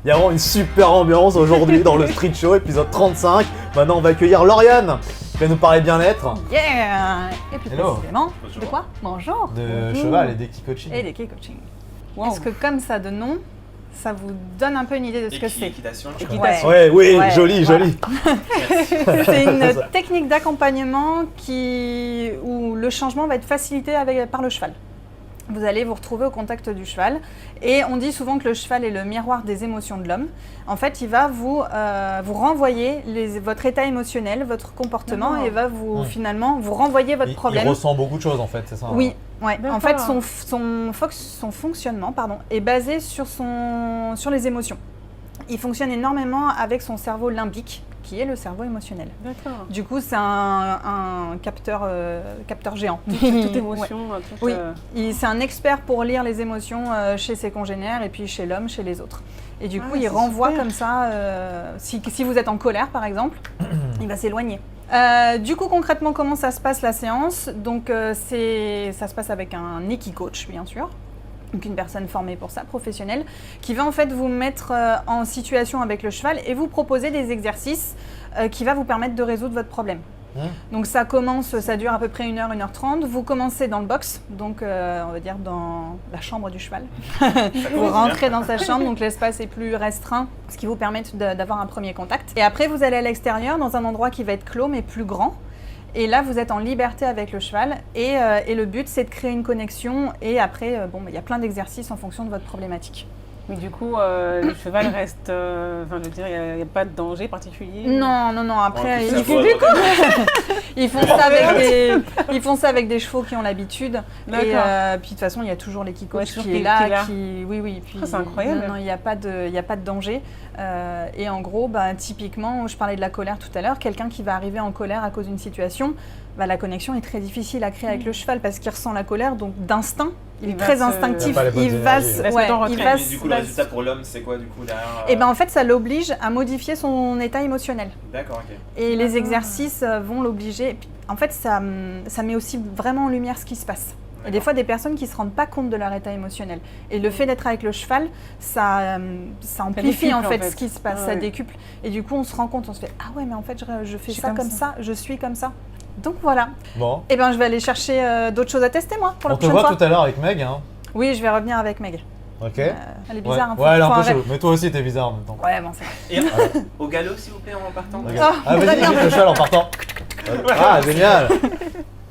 Il y a vraiment une super ambiance aujourd'hui dans le Street Show, épisode 35. Maintenant, on va accueillir Lauriane, qui va nous parler bien-être. Yeah. Et plus Hello. précisément, Bonjour. de quoi? Bonjour. De cheval et d'équipe coaching. Et des key coaching. Est-ce que comme ça de nom, ça vous donne un peu une idée de ce que c'est? Équitation, je Équitation. crois. Ouais, oui, Ouais, joli, voilà. joli. C'est une technique d'accompagnement où le changement va être facilité par le cheval. Vous allez vous retrouver au contact du cheval et on dit souvent que le cheval est le miroir des émotions de l'homme. En fait, il va vous renvoyer votre état émotionnel, votre comportement et va finalement vous renvoyer votre problème. Il ressent beaucoup de choses en fait, c'est ça? Oui, ouais. D'accord. En fait, son fonctionnement est basé sur les émotions. Il fonctionne énormément avec son cerveau limbique, qui est le cerveau émotionnel. D'accord. Du coup, c'est un capteur géant. Toute émotion, toute, Oui, c'est un expert pour lire les émotions chez ses congénères et puis chez l'homme, chez les autres. Et du coup, il c'est renvoie super. comme ça, si vous êtes en colère par exemple, il va s'éloigner. Du coup, concrètement, comment ça se passe la séance? Donc, ça se passe avec un Equi-coach, bien sûr. Donc une personne formée pour ça, professionnelle, qui va en fait vous mettre en situation avec le cheval et vous proposer des exercices qui va vous permettre de résoudre votre problème. Donc ça dure à peu près 1h, 1h30. Vous commencez dans le box, donc on va dire dans la chambre du cheval. Vous rentrez dans sa chambre, donc l'espace est plus restreint, ce qui vous permet d'avoir un premier contact. Et après vous allez à l'extérieur dans un endroit qui va être clos mais plus grand. Et là, vous êtes en liberté avec le cheval et le but, c'est de créer une connexion et après, il y a plein d'exercices en fonction de votre problématique. Mais du coup, le cheval reste. Enfin, je veux dire, il n'y a pas de danger particulier. Non, après, Ouais, ils ça va. ils font ça avec des chevaux qui ont l'habitude. Et D'accord. puis de toute façon, il y a toujours l'équicoach toujours qui est qui là. est là. Oui. Puis, C'est incroyable. Non, il n'y a pas de danger. Et en gros, typiquement, je parlais de la colère tout à l'heure, quelqu'un qui va arriver en colère à cause d'une situation, la connexion est très difficile à créer avec le cheval parce qu'il ressent la colère, donc d'instinct, il est va très se- instinctif, Il a pas les bonnes il va énergies. se... Il va se ouais, mettre en il retrait. va Mais du coup, le se- résultat pour l'homme, c'est quoi du coup derrière Et en fait, ça l'oblige à modifier son état émotionnel. D'accord, ok. Et les exercices vont l'obliger. Et puis, en fait, ça met aussi vraiment en lumière ce qui se passe. Et des fois, des personnes qui ne se rendent pas compte de leur état émotionnel. Et le fait d'être avec le cheval, ça amplifie décuple, en fait en fait. ce qui se passe, Ah ça ouais. décuple. Et du coup, on se rend compte, on se fait « Ah ouais, mais en fait, je fais Je suis ça comme comme ça, je suis comme ça. » Donc voilà. Bon, Et ben, je vais aller chercher d'autres choses à tester, moi, pour la on te prochaine voit fois. tout à l'heure avec Meg, hein? Oui, je vais revenir avec Meg. Ok. Elle est bizarre, ouais, hein, faut- ouais, elle est faut un peu arrêter. chaude, mais toi aussi t'es bizarre en même temps. Ouais, bon, c'est vrai. Et au galop, s'il vous plaît, en partant. Regarde. Oh, Ah, vas-y, très bien. vite le cheval en partant. Ah, génial.